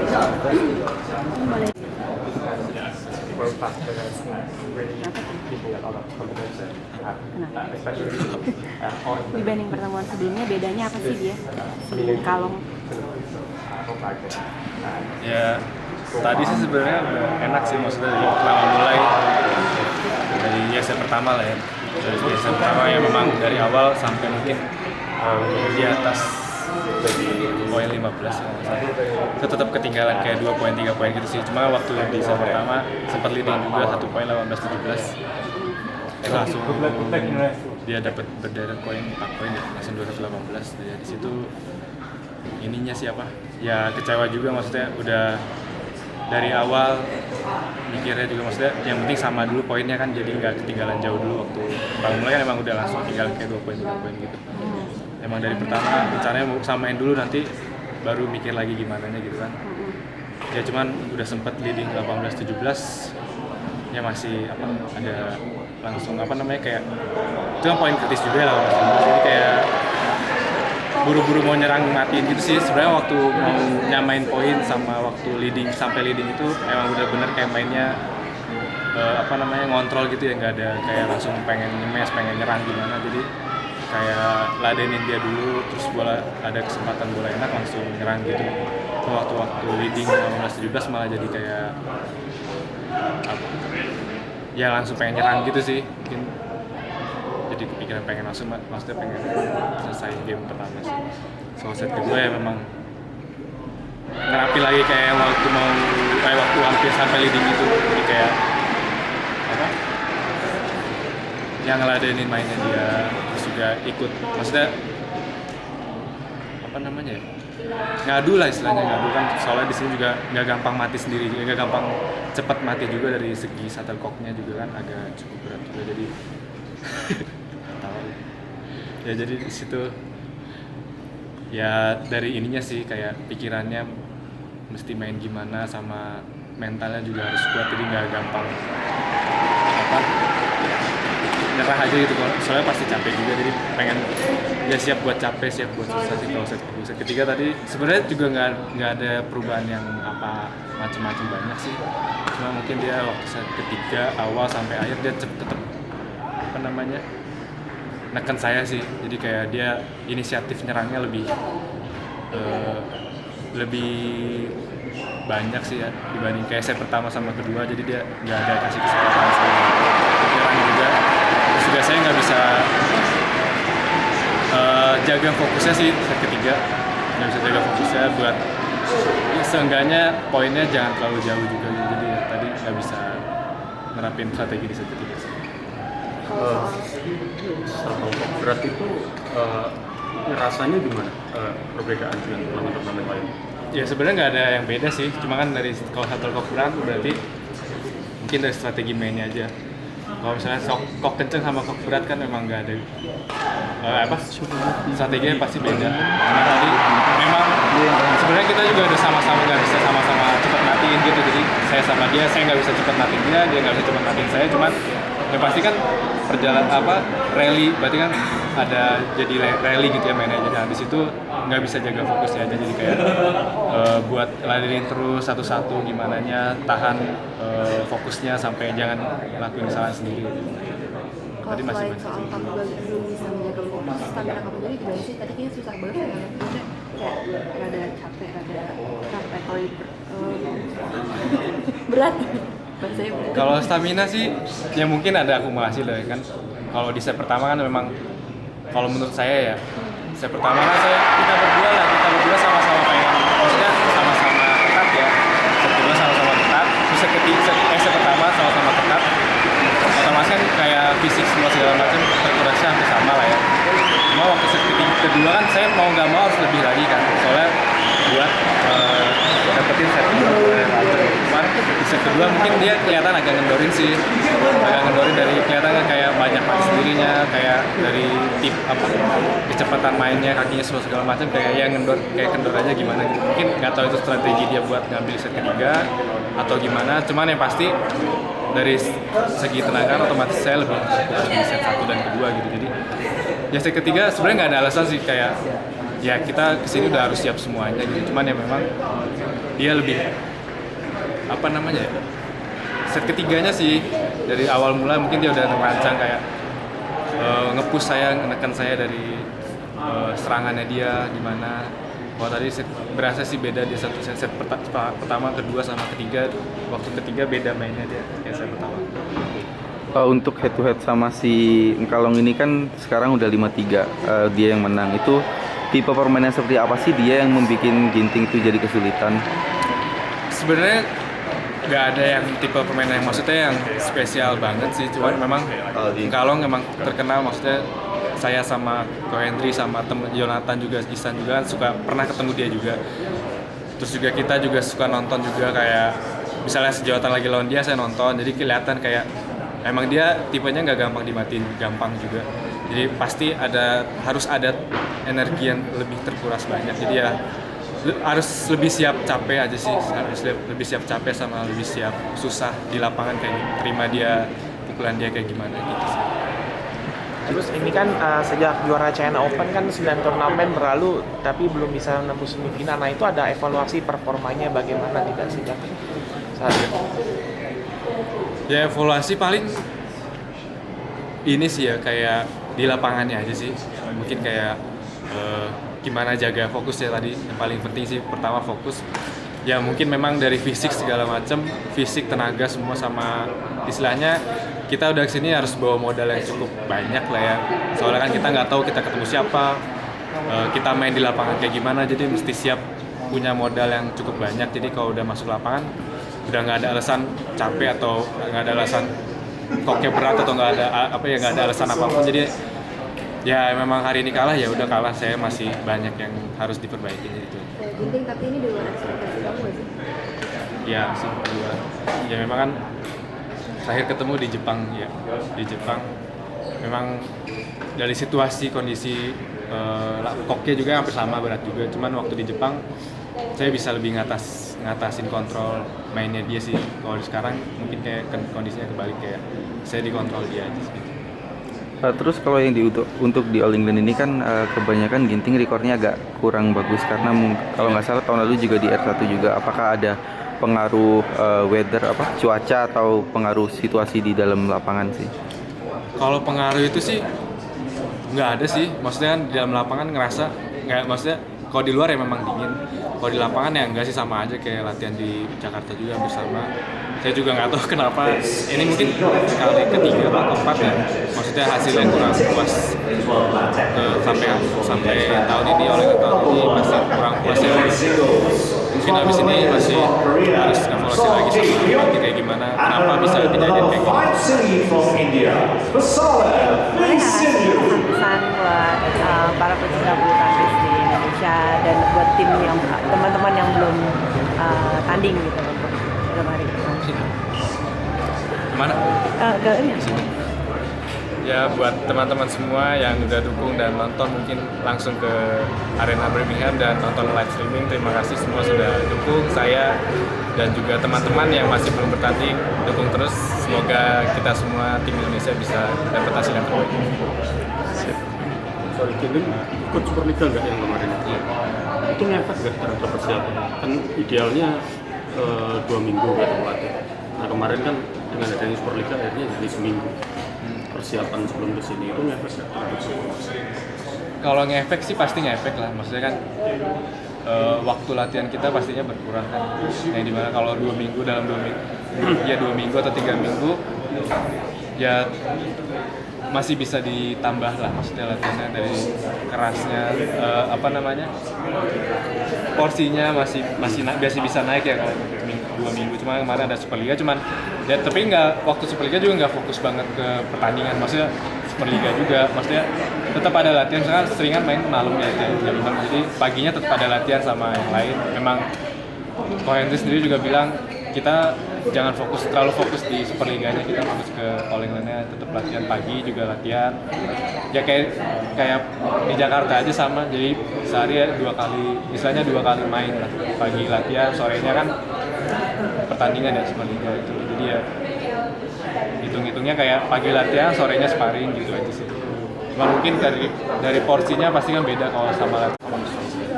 Boleh. World class players really giving a lot of confidence, Kenapa? especially on Dibanding pertemuan sebelumnya, bedanya apa sih dia? Si Kalong. hope I can Ya tadi sih sebenarnya udah enak sih, maksudnya dari pertama mulai dari set pertama lah ya, dari set pertama yang memang dari awal sampai mungkin di atas poin 15 kalau nggak salah. Itu tetap ketinggalan kayak 2 poin 3 poin gitu sih, cuma waktu di set pertama sempat leading juga 1 poin 18-17 langsung dia dapat berderet poin 4 poin ya, langsung 218. Jadi di situ ininya siapa ya, kecewa juga, maksudnya udah dari awal mikirnya juga, maksudnya yang penting sama dulu poinnya kan, jadi nggak ketinggalan jauh dulu. Waktu baru mulai kan emang udah langsung tinggal kayak 2 poin 3 poin gitu. Emang dari pertama rencananya mau samain dulu, nanti baru mikir lagi gimana nya gitu kan. Ya cuman udah sempet leading 18-17 ya, masih apa, ada langsung apa namanya kayak itu kan poin kritis juga lah, jadi kayak buru-buru mau nyerang matiin gitu sih. Sebenarnya waktu mau nyamain poin sama waktu leading sampai leading itu emang bener-bener kayak mainnya apa namanya ngontrol gitu ya, nggak ada kayak langsung pengen nyemes pengen nyerang gimana. Jadi kayak ladenin dia dulu, terus bola ada kesempatan bola enak langsung nyerang gitu. Waktu leading 18-17 malah jadi kayak apa, ya langsung pengen nyerang gitu sih, mungkin jadi kepikiran pengen langsung, maksudnya pengen selesai game pertama sih. So set kedua ya memang ngerapi lagi kayak waktu waktu hampir sampai leading itu, jadi kayak apa yang ngeladenin mainnya dia, terus juga ikut, maksudnya apa namanya ya, ngadu lah istilahnya, ngadu kan, soalnya di sini juga nggak gampang mati sendiri, nggak gampang cepat mati juga, dari segi shuttlecocknya juga kan agak cukup berat juga, jadi ya jadi di situ ya dari ininya sih kayak pikirannya mesti main gimana, sama mentalnya juga harus kuat, jadi nggak gampang apa nyerah aja gitu, soalnya pasti capek juga, jadi pengen ya siap buat capek, siap buat susah sih. Kalau set kedua, set ketiga tadi sebenarnya juga nggak ada perubahan yang apa macam-macam banyak sih, cuma mungkin dia waktu set ketiga awal sampai akhir dia tetap apa namanya neken saya sih, jadi kayak dia inisiatif nyerangnya lebih banyak sih ya dibanding kayak set pertama sama kedua, jadi dia nggak ada kasih kesempatan saya nyerang juga. Terus juga saya nggak bisa jaga fokusnya sih set ketiga, nggak bisa jaga fokusnya buat ya, seenggaknya poinnya jangan terlalu jauh juga, jadi ya tadi nggak bisa nerapin strategi di set ketiga sih. Shuttlecock berat itu rasanya gimana perbedaan dengan turnamen-turnamen lain? Ya sebenarnya nggak ada yang beda sih, cuma kan dari kalau shuttlecock berat berarti mungkin dari strategi mainnya aja. Kalau misalnya kok kenceng sama kok berat kan memang nggak ada strateginya pasti beda. Karena tadi memang sebenarnya kita juga udah sama-sama nggak bisa sama-sama cepat matiin gitu, jadi saya sama dia, saya nggak bisa cepat matiin dia nggak bisa cepat matiin saya, cuman yang pasti kan perjalanan rally, berarti kan ada jadi rally gitu ya mainnya. Nah di situ nggak bisa jaga fokusnya aja, jadi kayak buat ladenin terus satu-satu gimana nya, tahan fokusnya sampai jangan lakuin kesalahan sendiri gitu. Kalau selain soal kamu belum bisa menjaga fokus, stamina kamu jadi gimana sih? Tadi kayaknya susah banget ya, kayak rada capek kalau berat. Bahasanya berat. Kalau stamina sih ya mungkin ada akumulasi lah kan. Kalau di set pertama kan memang, kalau menurut saya ya, set pertama kan kita berdua sama-sama pengen, maksudnya sama-sama ketat ya. Set kedua sama-sama ketat, terus set pertama sama-sama ketat. Otomatis kan kayak fisik semua segala macam terkurasi hampir sama lah ya. Cuma waktu set kedua kan saya mau nggak mau harus lebih lagi kan, soalnya buat dapetin set kedua. Cuman di set kedua mungkin dia kelihatan agak ngendorin sih, dari kelihatan kayak banyak mati sendirinya, kayak dari tip apa kecepatan mainnya, kakinya slow segala macam, kayak ya kendor aja gimana gitu. Mungkin nggak tahu itu strategi dia buat ngambil set ketiga atau gimana, cuman yang pasti dari segi tenaga otomatis saya lebih fokus di set 1 dan kedua gitu. Jadi ya set ketiga sebenarnya nggak ada alasan sih, kayak ya kita kesini udah harus siap semuanya gitu, cuman ya memang dia lebih apa namanya ya, set ketiganya sih dari awal mula mungkin dia udah merancang kayak nge-push saya, menekan saya dari serangannya dia gimana. Kalau tadi berasa sih beda dia satu set pertama, kedua sama ketiga. Waktu ketiga beda mainnya dia kayak set pertama. Untuk head to head sama si Engkalong ini kan sekarang udah 5-3, dia yang menang. Itu tipe permainan seperti apa sih dia yang membuat Ginting itu jadi kesulitan? Sebenarnya nggak ada yang tipe permainan yang maksudnya yang spesial banget sih, cuman memang Engkalong memang terkenal, maksudnya saya sama Ko Hendry sama temen Jonathan juga, Isan juga suka pernah ketemu dia juga. Terus juga kita juga suka nonton juga, kayak misalnya sejawatan lagi lawan dia saya nonton, jadi kelihatan kayak emang dia tipenya nggak gampang dimatiin, gampang juga. Jadi pasti harus ada energi yang lebih terkuras banyak. Jadi ya harus lebih siap capek aja sih, harus lebih siap capek sama lebih siap susah di lapangan kayak gitu. Terima dia pukulan dia kayak gimana gitu sih. Terus ini kan sejak juara China Open kan 9 turnamen berlalu tapi belum bisa menembus semifinal. Nah itu ada evaluasi performanya bagaimana tidak sejak saat itu? Ya evaluasi paling ini sih ya, kayak di lapangannya aja sih. Mungkin kayak gimana jaga fokus ya tadi, yang paling penting sih pertama fokus. Ya mungkin memang dari fisik segala macam, fisik, tenaga semua, sama istilahnya kita udah kesini harus bawa modal yang cukup banyak lah ya. Soalnya kan kita nggak tahu kita ketemu siapa, kita main di lapangan kayak gimana, jadi mesti siap punya modal yang cukup banyak. Jadi kalau udah masuk lapangan udah nggak ada alasan capek atau nggak ada alasan koknya berat atau nggak ada alasan apapun. Jadi ya memang hari ini kalah, ya udah kalah, saya masih banyak yang harus diperbaiki gitu. Ginting, tapi ini di luar ekspektasi kamu nggak sih? Ya sih, juga. Ya memang kan terakhir ketemu di Jepang ya. Di Jepang memang dari situasi kondisi koknya juga hampir sama, berat juga. Cuman waktu di Jepang saya bisa lebih ngatasin kontrol mainnya dia sih. Kalau sekarang mungkin kayak kondisinya kebalik, kayak saya dikontrol dia aja sih. Terus kalau yang untuk di All England ini kan kebanyakan Ginting rekornya agak kurang bagus karena kalau nggak salah tahun lalu juga di R1 juga. Apakah ada pengaruh weather, cuaca atau pengaruh situasi di dalam lapangan sih? Kalau pengaruh itu sih nggak ada sih. Maksudnya kan di dalam lapangan ngerasa nggak, maksudnya kalau di luar ya memang dingin. Kalau di lapangan ya enggak sih, sama aja kayak latihan di Jakarta juga hampir sama. Saya juga nggak tahu kenapa ini mungkin kali ketiga atau keempat ya, maksudnya hasilnya kurang puas sampai tahun ini, oleh tahun ini masih kurang puas ya. Mungkin habis ini masih harus evaluasi lagi sama nanti kayak gimana, kenapa bisa kejadian kayak gini. Boleh nggak kasih pesan buat para pecinta bulu tangkis di Indonesia dan buat tim yang teman-teman yang belum tanding gitu untuk beberapa hari ke depan? Gimana? Ke ini. Ya buat teman-teman semua yang udah dukung dan nonton, mungkin langsung ke Arena Birmingham dan nonton live streaming. Terima kasih semua sudah dukung saya dan juga teman-teman yang masih belum bertanding, dukung terus. Semoga kita semua tim Indonesia bisa dapat hasil yang terbaik. Sorry, Ginting ikut Superliga nggak yang kemarin? Itu ngefek nggak terhadap persiapan? Kan idealnya 2 minggu nggak terlatih. Nah kemarin kan dengan adanya Superliga akhirnya jadi seminggu. Persiapan sebelum kesini itu ngefek nggak terhadap performance? Kalau ngefek sih pasti ngefek lah, maksudnya kan waktu latihan kita pastinya berkurang kan. Yang dimana kalau 2 minggu, dalam 2 minggu, ya 2 minggu atau 3 minggu, ya masih bisa ditambah lah, maksudnya latihannya dari kerasnya, porsinya masih bisa naik ya kalau 2 minggu. Cuma kemarin ada Superliga, ya tapi waktu Superliga juga nggak fokus banget ke pertandingan, maksudnya Superliga juga, maksudnya tetap ada latihan. Misalkan seringan main malam ya jam 6, jadi paginya tetap ada latihan sama yang lain. Memang Ko Hendry sendiri juga bilang kita jangan terlalu fokus di Superliganya, kita fokus ke All England-nya, tetap latihan pagi juga latihan. Ya kayak di Jakarta aja sama, jadi sehari ya 2 kali main lah. Pagi latihan, sorenya kan pertandingan ya Superliga itu. Jadi ya hitung-hitungnya kayak pagi latihan, sorenya sparring gitu aja sih. Cuma mungkin dari porsinya pasti kan beda kalau sama latihan.